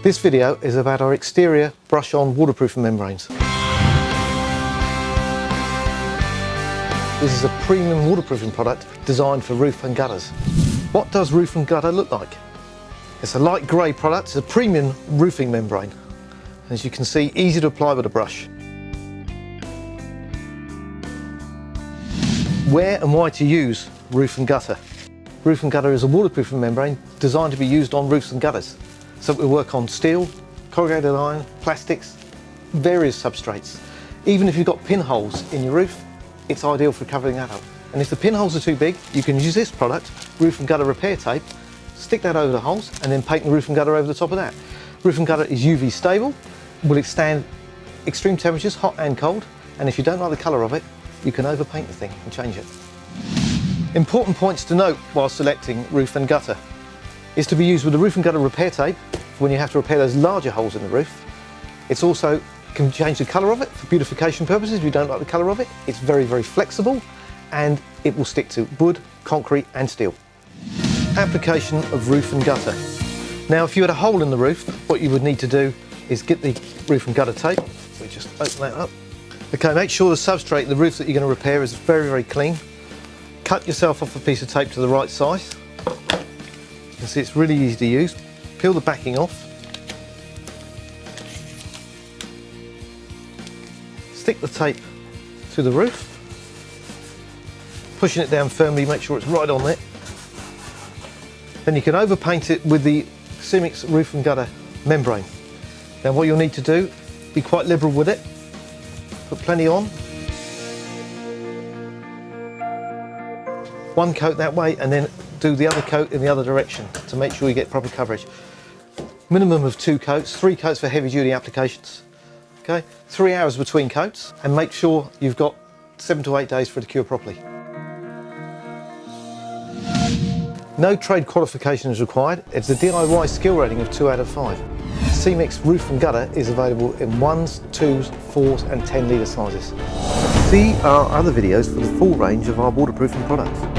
This video is about our exterior brush-on waterproofing membranes. This is a premium waterproofing product designed for roof and gutters. What does roof and gutter look like? It's a light grey product, it's a premium roofing membrane. As you can see, easy to apply with a brush. Where and why to use roof and gutter? Roof and gutter is a waterproofing membrane designed to be used on roofs and gutters. So it will work on steel, corrugated iron, plastics, various substrates. Even if you've got pinholes in your roof, it's ideal for covering that up. And if the pinholes are too big, you can use this product, roof and gutter repair tape, stick that over the holes and then paint the roof and gutter over the top of that. Roof and gutter is UV stable, will withstand extreme temperatures, hot and cold, and if you don't like the colour of it, you can overpaint the thing and change it. Important points to note while selecting roof and gutter is to be used with the roof and gutter repair tape when you have to repair those larger holes in the roof. It's also can change the colour of it for beautification purposes if you don't like the colour of it. It's very, very flexible and it will stick to wood, concrete and steel. Application of roof and gutter. Now if you had a hole in the roof, what you would need to do is get the roof and gutter tape. We just open that up. Okay, make sure the substrate, the roof that you're going to repair is very, very clean. Cut yourself off a piece of tape to the right size. You can see it's really easy to use. Peel the backing off. Stick the tape to the roof. Pushing it down firmly, make sure it's right on there. Then you can overpaint it with the Cemix roof and gutter membrane. Now what you'll need to do, be quite liberal with it. Put plenty on. One coat that way and then do the other coat in the other direction to make sure you get proper coverage. Minimum of 2 coats, 3 coats for heavy duty applications. Okay, 3 hours between coats and make sure you've got 7 to 8 days for it to cure properly. No trade qualification is required. It's a DIY skill rating of 2 out of 5. Cemix roof and gutter is available in 1s, 2s, 4s and 10 litre sizes. See our other videos for the full range of our waterproofing products.